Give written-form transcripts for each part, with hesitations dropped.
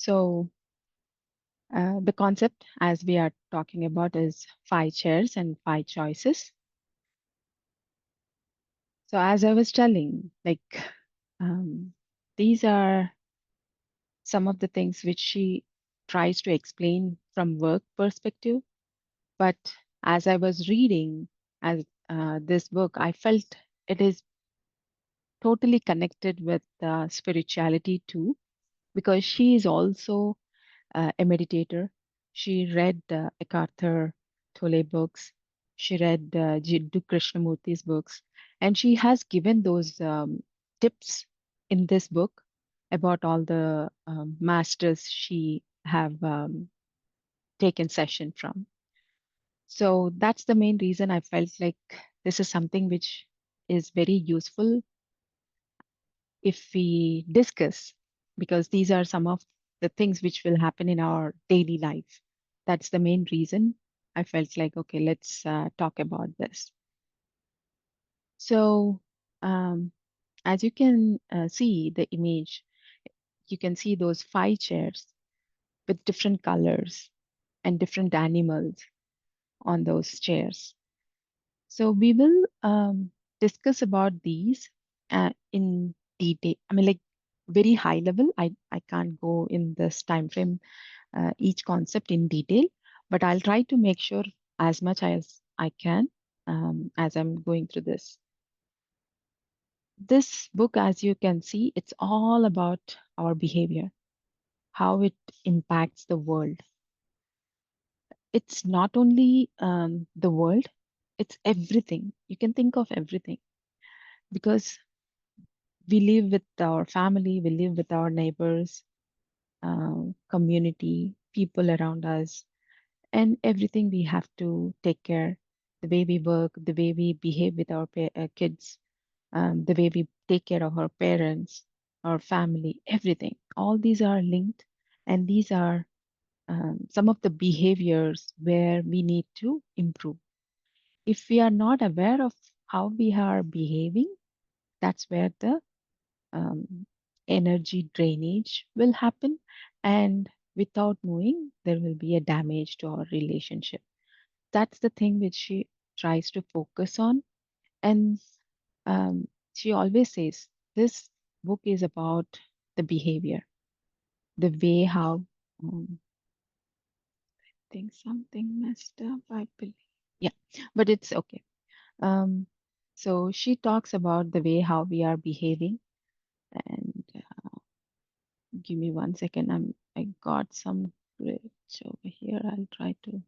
So the concept, as we are talking about, is 5 chairs and 5 choices. So as I was telling, um, these are some of the things which she tries to explain from work perspective. But as I was reading as this book, I felt it is totally connected with spirituality too, because she is also a meditator. She read Eckhart Tolle books. She read Jiddu Krishnamurti's books, and she has given those tips in this book about all the masters she have taken session from. So that's the main reason I felt like this is something which is very useful if we discuss, because these are some of the things which will happen in our daily life. That's the main reason I felt like, okay, let's talk about this. So, um, as you can see the image, you can see those 5 chairs with different colors and different animals on those chairs. So we will discuss about these in detail. I mean, like very high level. I can't go in this time frame each concept in detail, but I'll try to make sure as much as I can as I'm going through this. This book, as you can see, it's all about our behavior, how it impacts the world. It's not only the world, it's everything. You can think of everything because we live with our family, we live with our neighbors, community, people around us, and everything we have to take care. The way we work, the way we behave with our kids, the way we take care of our parents, our family, everything. All these are linked, and these are some of the behaviors where we need to improve. If we are not aware of how we are behaving, that's where the um, energy drainage will happen, and without knowing there will be a damage to our relationship. That's the thing which she tries to focus on. And she always says this book is about the behavior, the way how I think something messed up, I believe. Yeah, but it's okay. um, so she talks about the way how we are behaving. And give me 1 second. I got some glitch over here. I'll try to.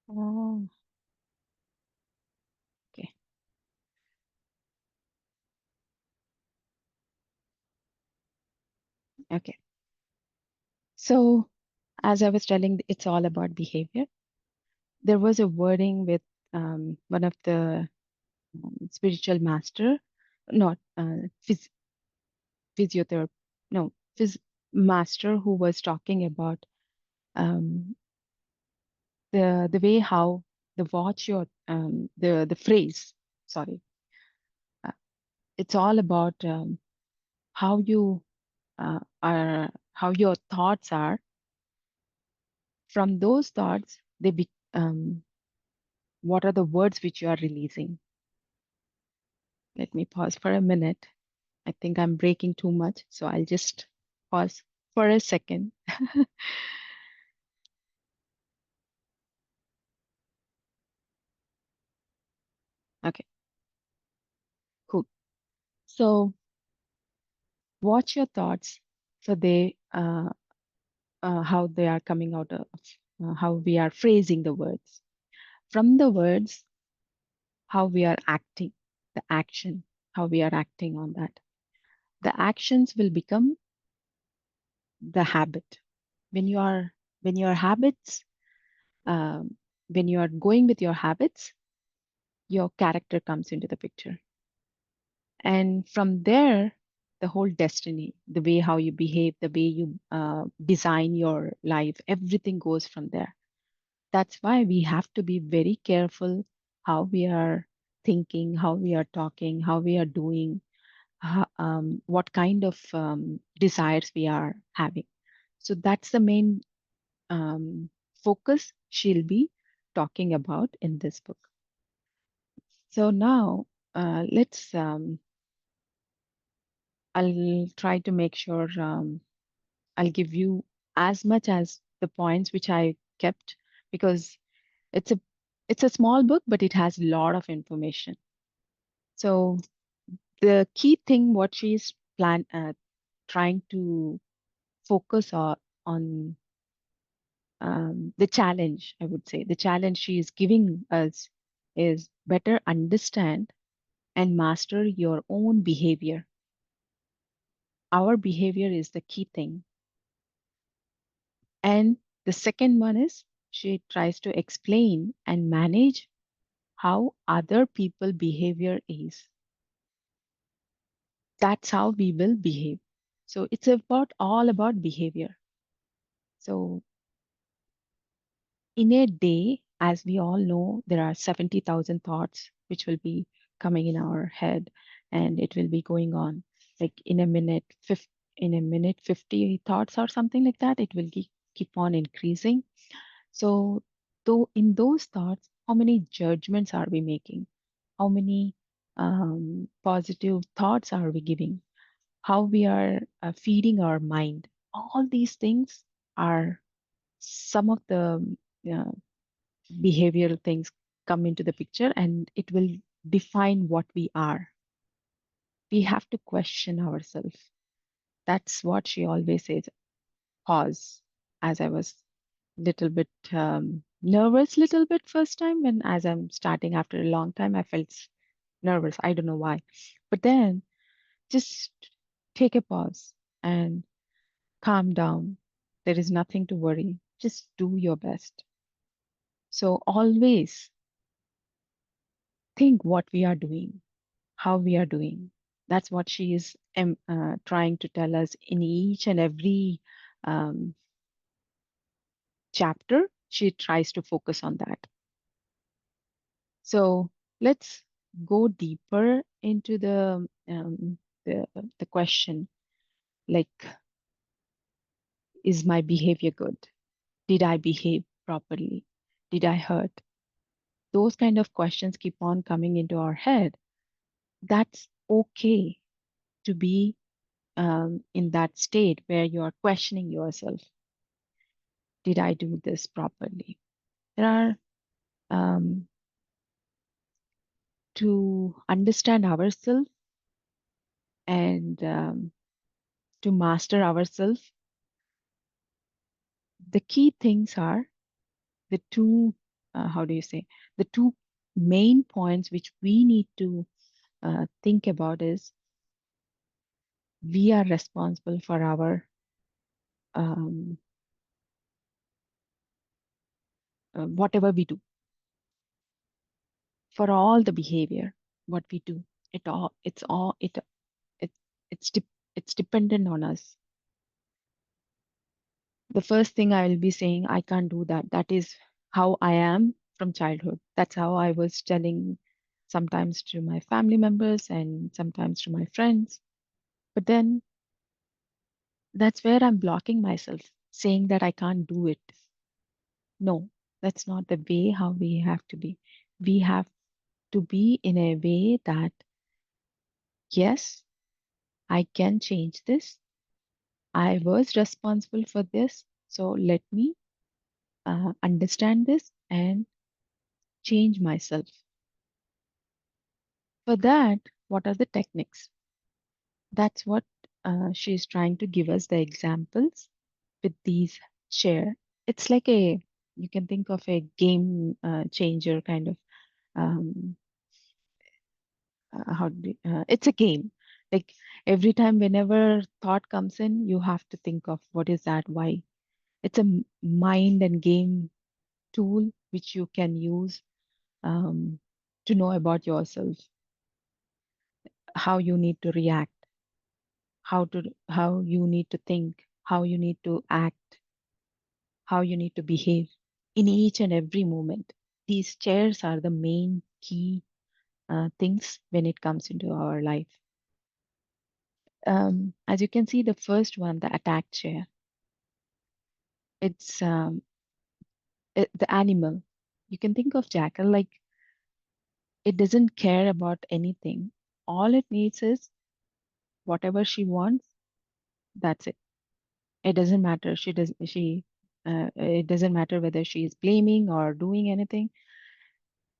Oh, okay. Okay. So as I was telling, it's all about behavior. There was a wording with one of the spiritual master, not physiotherapy, no, master who was talking about um, the way how the watch your the phrase. Sorry, uh, it's all about how you are, how your thoughts are. From those thoughts, what are the words which you are releasing? Let me pause for a minute. I think I'm breaking too much, so I'll just pause for a second. Okay, cool. So watch your thoughts. So how they are coming out of, how we are phrasing the words. From the words, how we are acting, the action, how we are acting on that. The actions will become the habit. When you are, when your habits, um, when you are going with your habits, your character comes into the picture. And from there, the whole destiny, the way how you behave, the way you design your life, everything goes from there. That's why we have to be very careful how we are thinking, how we are talking, how we are doing, what kind of desires we are having. So that's the main um, focus she'll be talking about in this book. So now I'll try to make sure I'll give you as much as the points which I kept, because it's a it's a small book, but it has a lot of information. So the key thing what she's trying to focus on the challenge, I would say, the challenge she is giving us is better understand and master your own behavior. Our behavior is the key thing. And the second one is she tries to explain and manage how other people behavior is. That's how we will behave. So it's about all about behavior. So in a day, as we all know, there are 70,000 thoughts which will be coming in our head, and it will be going on like in a minute 50 thoughts or something like that. It will keep on increasing. So though in those thoughts, how many judgments are we making? How many positive thoughts are we giving? How we are feeding our mind? All these things are some of the uh, behavioral things come into the picture, and it will define what we are. We have to question ourselves. That's what she always says. Pause. As I was little bit nervous, little bit first time when as I'm starting after a long time, I felt nervous. I don't know why, but then just take a pause and calm down. There is nothing to worry. Just do your best. So always think what we are doing, how we are doing. That's what she is trying to tell us in each and every um, chapter. She tries to focus on that. So let's go deeper into the question, like, is my behavior good? Did I behave properly? Did I hurt? Those kind of questions keep on coming into our head. That's okay to be in that state where you are questioning yourself. Did I do this properly? There are um, to understand ourselves and to master ourselves. The key things are the two, how do you say, the two main points which we need to think about is we are responsible for our um, whatever we do, for all the behavior, what we do. It it's de- it's dependent on us. The first thing I will be saying, I can't do that. That is how I am from childhood. That's how I was telling sometimes to my family members and sometimes to my friends. But then that's where I'm blocking myself, saying that I can't do it. No, that's not the way how we have to be. We have to be in a way that, yes, I can change this. I was responsible for this. So let me understand this and change myself. For that, what are the techniques? That's what she's trying to give us the examples with these share. It's like you can think of a game changer kind of, um, it's a game. Like every time, whenever thought comes in, you have to think of what is that, why. It's a mind and game tool which you can use um, to know about yourself, how you need to react, how you need to think, how you need to act, how you need to behave. in each and every moment. These chairs are the main key things when it comes into our life. As you can see, the first one, the attack chair, it's the animal. You can think of Jackal like it doesn't care about anything. All it needs is whatever she wants, that's it. It doesn't matter. It doesn't matter whether she is blaming or doing anything.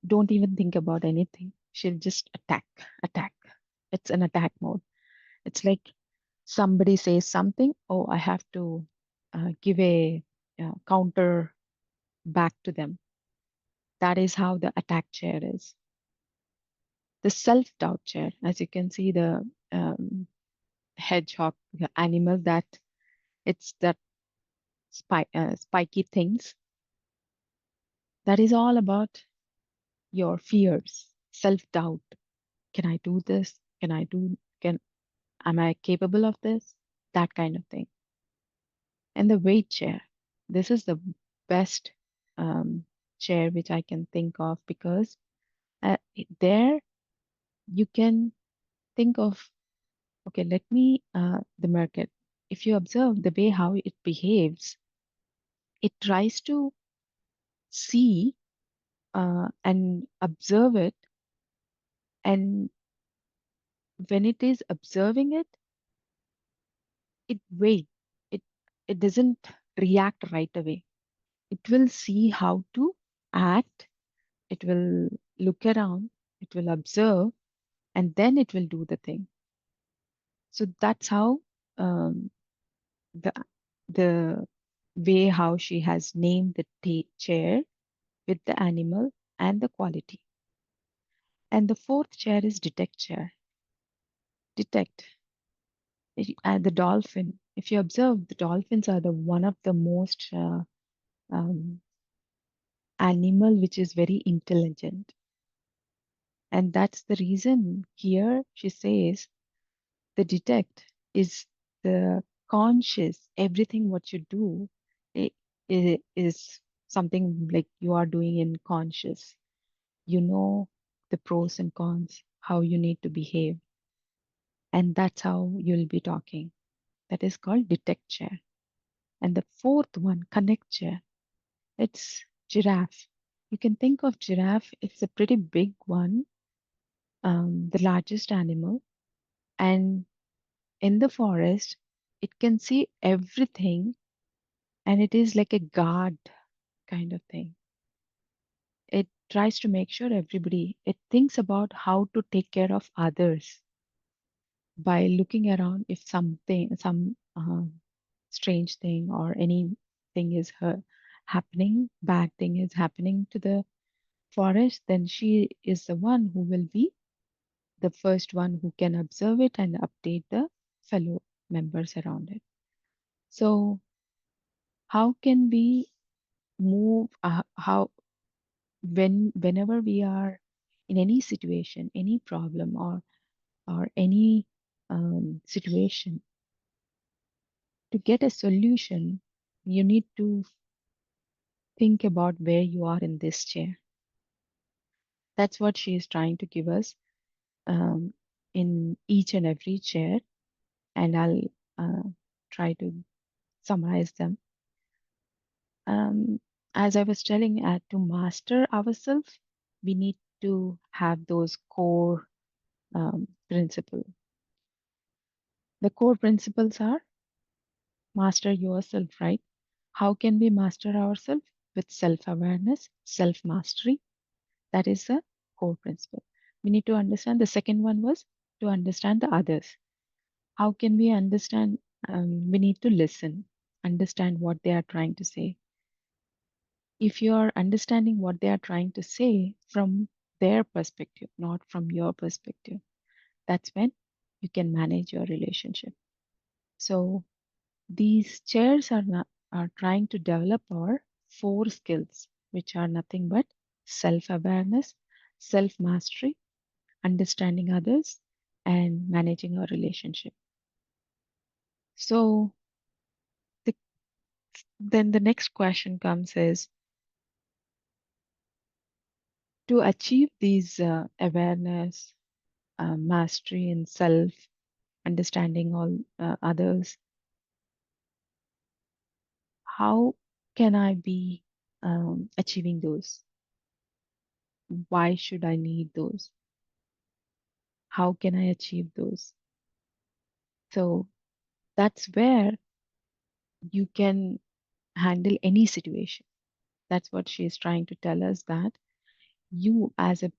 Don't even think about anything. She'll just attack, attack. It's an attack mode. It's like somebody says something, oh, I have to give a counter back to them. That is how the attack chair is. The self-doubt chair, as you can see, the hedgehog, the animal that it's that spiky things. That is all about your fears, self-doubt. Can I do this? Am I capable of this? That kind of thing. And the weight chair. This is the best um, chair which I can think of because there you can think of, okay, the Meerkat. If you observe the way how it behaves, it tries to see and observe it. And when it is observing it, it wait. It it doesn't react right away. It will see how to act. It will look around. It will observe, and then it will do the thing. So that's how um, the the way how she has named the chair with the animal and the quality. And the fourth chair is detect chair. Detect. The dolphin. If you observe, the dolphins are the one of the most um, animal which is very intelligent. And that's the reason here she says the detect is the conscious, everything what you do is something like you are doing in conscious. You know the pros and cons, how you need to behave, and that's how you'll be talking. That is called detect chair. And the fourth one, connect chair. It's giraffe. You can think of giraffe, it's a pretty big one, the largest animal. And in the forest, it can see everything and it is like a guard kind of thing. It tries to make sure it thinks about how to take care of others by looking around if some strange thing or anything is bad thing is happening to the forest, then she is the one who will be the first one who can observe it and update the fellow members around it. So, how can we move? How whenever we are in any situation, any problem, or any situation, to get a solution, you need to think about where you are in this chair. That's what she is trying to give us um, in each and every chair, and I'll try to summarize them. As I was telling, to master ourselves, we need to have those core principles. The core principles are master yourself, right? How can we master ourselves? With self awareness, self mastery. That is the core principle. We need to understand. The second one was to understand the others. How can we understand? We need to listen, understand what they are trying to say. If you are understanding what they are trying to say from their perspective, not from your perspective, that's when you can manage your relationship. So these chairs are trying to develop our four skills, which are nothing but self-awareness, self-mastery, understanding others, and managing our relationship. So the, then the next question comes is, To achieve these awareness, mastery in self, understanding all others, how can I be achieving those? Why should I need those? How can I achieve those? So that's where you can handle any situation. That's what she is trying to tell us, that you, as a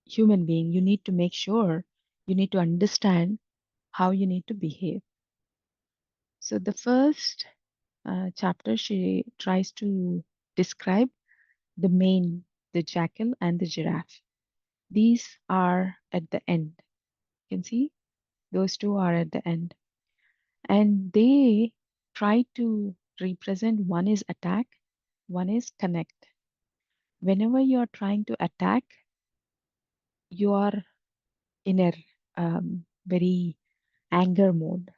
human being, you need to make sure, you need to understand how you need to behave. So the first chapter, she tries to describe the main, the jackal and the giraffe. These are at the end. You can see those two are at the end. And they try to represent, one is attack, one is connect. Whenever you're trying to attack, you are in a very anger mode,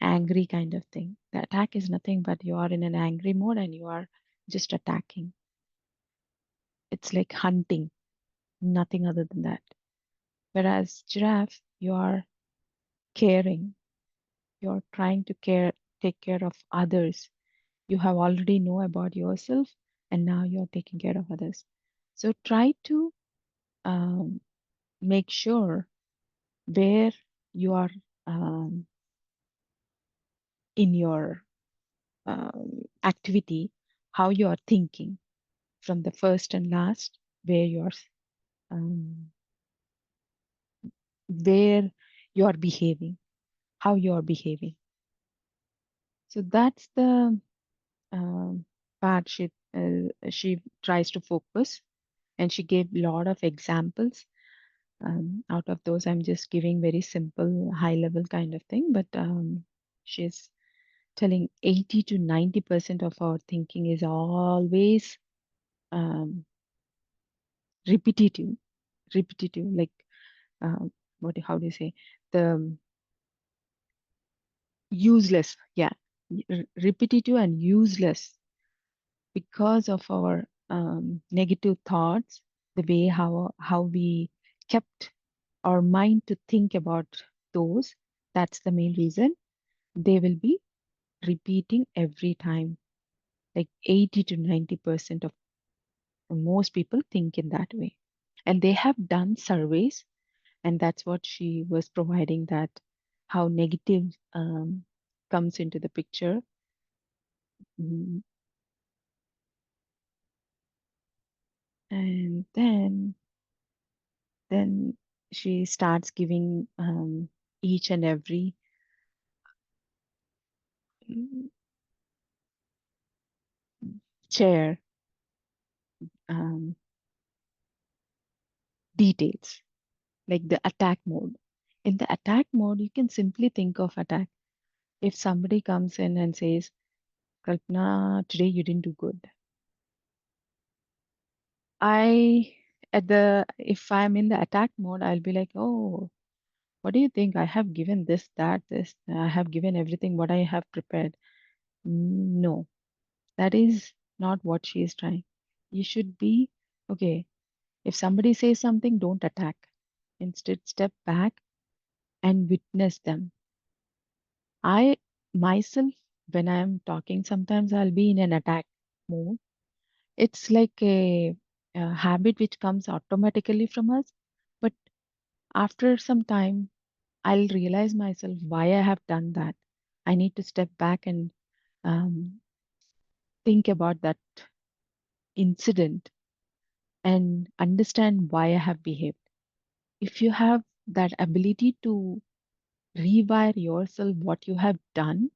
angry kind of thing. The attack is nothing but you are in an angry mode and you are just attacking. It's like hunting, nothing other than that. Whereas giraffe, you are caring, you're trying to take care of others. You have already know about yourself and now you're taking care of others. So try to um, make sure where you are um, in your activity, how you are thinking from the first and last, um, where you are behaving, how you are behaving. So that's the um, part she tries to focus, and she gave a lot of examples. Out of those, I'm just giving very simple, high level kind of thing, but she's telling 80 to 90% of our thinking is always um, repetitive, repetitive, like uh, how do you say, the useless, yeah, repetitive and useless because of our negative thoughts, the way how we kept our mind to think about those. That's the main reason they will be repeating every time. Like 80 to 90% of most people think in that way. And they have done surveys, and that's what she was providing, that how negative comes into the picture. Mm, and then she starts giving each and every mm, chair um, details, like the attack mode. In the attack mode, you can simply think of attack. If somebody comes in and says, Kalpana, today you didn't do good. I, if I'm in the attack mode, I'll be like, oh, what do you think? I have given this, that, this. I have given everything what I have prepared. No, that is not what she is trying. You should be, okay, if somebody says something, don't attack. Instead, step back and witness them. I myself, when I'm talking, sometimes I'll be in an attack mode. It's like a habit which comes automatically from us. But after some time, I'll realize myself why I have done that. I need to step back and um, think about that incident and understand why I have behaved. If you have that ability to rewire yourself, what you have done,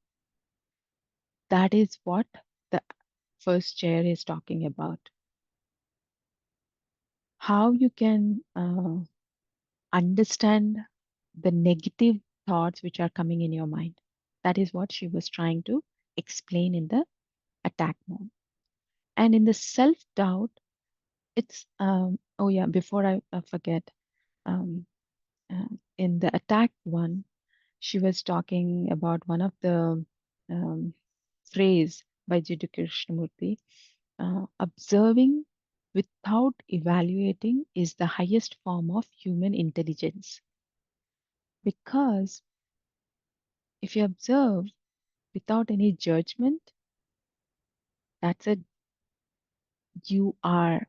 that is what the first chair is talking about. How you can understand the negative thoughts which are coming in your mind. That is what she was trying to explain in the attack mode. And in the self doubt, it's, oh yeah, before I forget, um, in the attack one, she was talking about one of the um, phrase by Jiddu Krishnamurti, observing without evaluating is the highest form of human intelligence. Because if you observe without any judgment, that's it. You are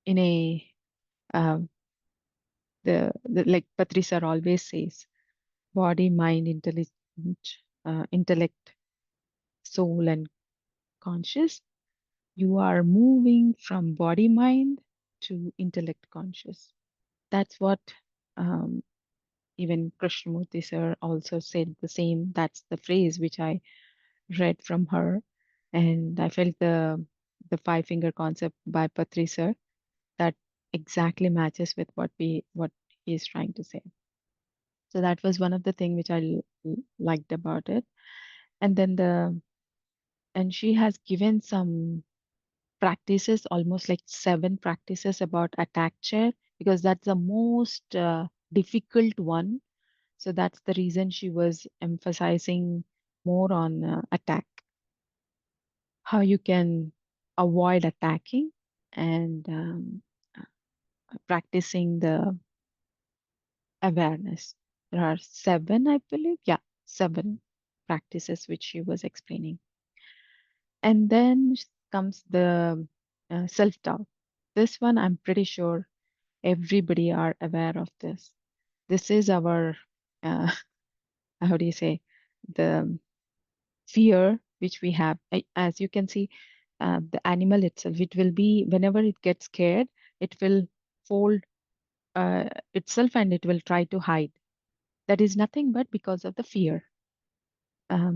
in a um, the like Patrisar always says, body, mind, intellect, soul, and conscious. You are moving from body, mind to intellect, conscious. That's what um, even Krishnamurti sir also said the same. That's the phrase which I read from her, and I felt the five finger concept by Patri sir that exactly matches with what he is trying to say. So that was one of the thing which liked about it. And then and she has given some practices, almost like seven practices about attack chair, because that's the most difficult one. So that's the reason she was emphasizing more on attack, how you can avoid attacking, and practicing the awareness. There are seven, I believe. Yeah, seven practices which she was explaining. And then comes the self doubt. This one, I'm pretty sure everybody are aware of this. This is our, uh, how do you say, the fear which we have. As you can see, the animal itself, it will be, whenever it gets scared, it will fold itself and it will try to hide. That is nothing but because of the fear.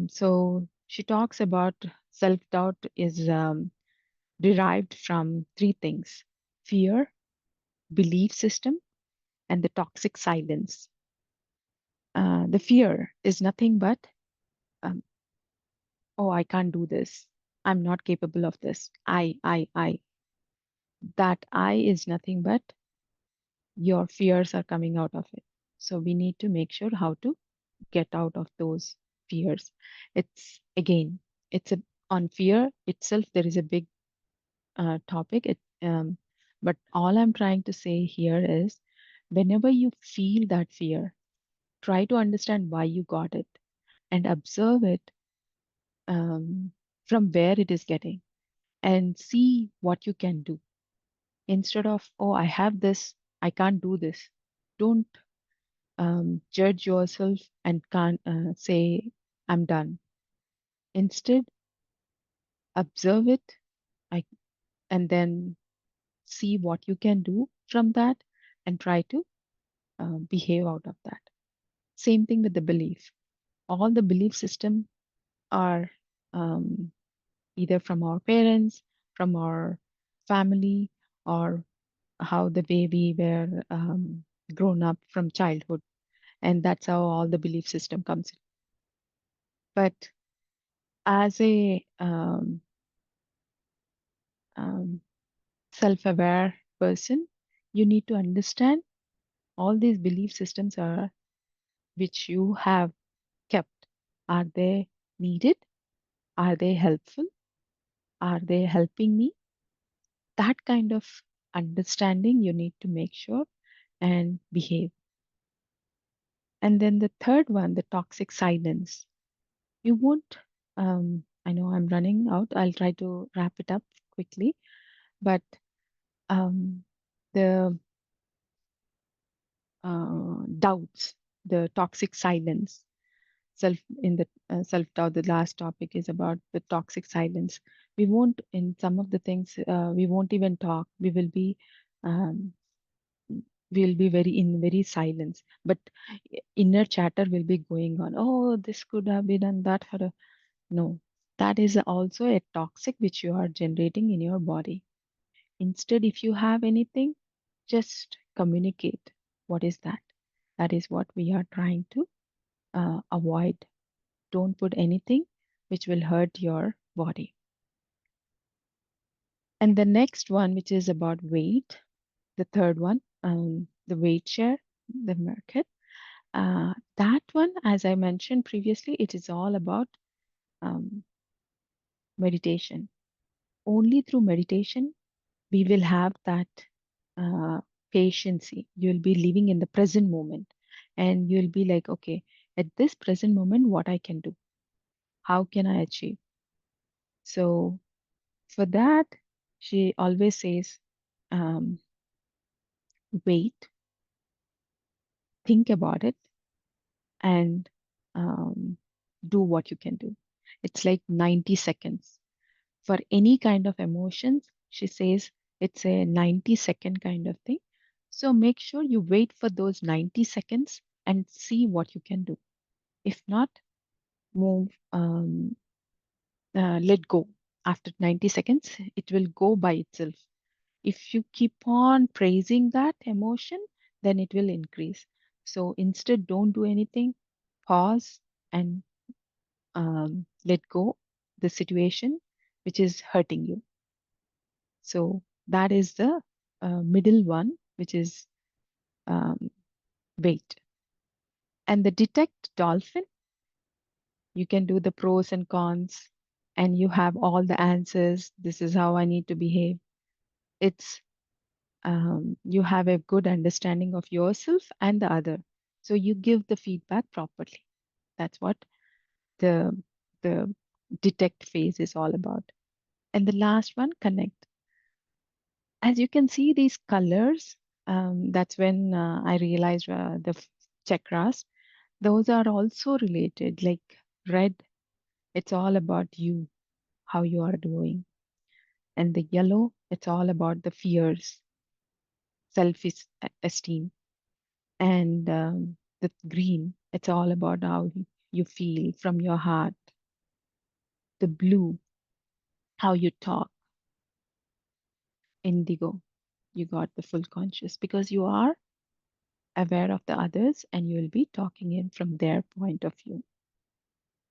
So she talks about self doubt is derived from three things: fear, belief system, and the toxic silence. The fear is nothing but, um, oh, I can't do this. I'm not capable of this. I. That I is nothing but your fears are coming out of it. So we need to make sure how to get out of those fears. It's again, it's a on fear itself. There is a big topic. But all I'm trying to say here is, whenever you feel that fear, try to understand why you got it and observe it um, from where it is getting, and see what you can do instead of, oh, I have this, I can't do this. Don't judge yourself and can't say, I'm done. Instead, observe it, I, and then see what you can do from that and try to behave out of that. Same thing with the belief. All the belief system are um, either from our parents, from our family, or how the way we were grown up from childhood. And that's how all the belief system comes in. But as a um, self-aware person, you need to understand all these belief systems are which you have kept. Are they needed? Are they helpful? Are they helping me? That kind of understanding you need to make sure and behave. And then the third one, the toxic silence. You won't, I know I'm running out. I'll try to wrap it up quickly. But um, the doubts, the toxic silence, self in the self doubt, the last topic is about the toxic silence. We won't, in some of the things, we won't even talk. Um, we'll be very silence, but inner chatter will be going on. Oh, this could have been done, that had a no. That is also a toxic which you are generating in your body. Instead, if you have anything, just communicate. What is that? That is what we are trying to avoid. Don't put anything which will hurt your body. And the next one, which is about weight, the third one, the weight share, the market. That one, as I mentioned previously, it is all about um, meditation. Only through meditation we will have that uh, patience. You'll be living in the present moment, and you'll be like, okay, at this present moment, what I can do, how can I achieve? So for that, she always says, um, wait, think about it, and um, do what you can do. It's like 90 seconds. For any kind of emotions, she says it's a 90-second kind of thing. So make sure you wait for those 90 seconds and see what you can do. If not, move, let go. After 90 seconds, it will go by itself. If you keep on praising that emotion, then it will increase. So instead, don't do anything, pause and let go the situation which is hurting you. So that is the middle one, which is um, wait. And the detect dolphin, you can do the pros and cons, and you have all the answers. This is how I need to behave. It's you have a good understanding of yourself and the other, so you give the feedback properly. That's what the the detect phase is all about. And the last one, connect. As you can see, these colors, that's when I realized chakras, those are also related. Like red, it's all about you, how you are doing. And the yellow, it's all about the fears, self esteem. And the green, it's all about how you feel from your heart. The blue, how you talk. Indigo, you got the full conscious because you are aware of the others and you will be talking in from their point of view.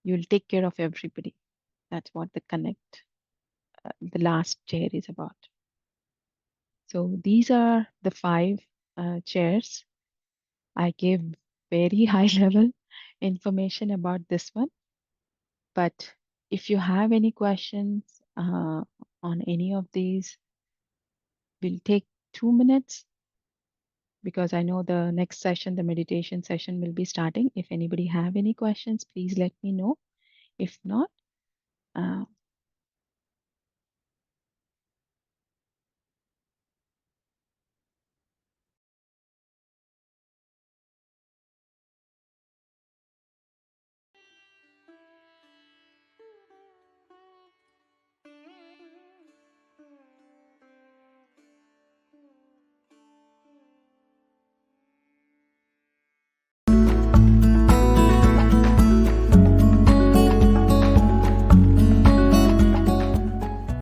You'll take care of everybody. That's what the connect, the last chair is about. So these are the five chairs. I gave very high level information about this one, but if you have any questions on any of these, we'll take 2 minutes because I know the next session, the meditation session, will be starting. If anybody have any questions, please let me know. If not,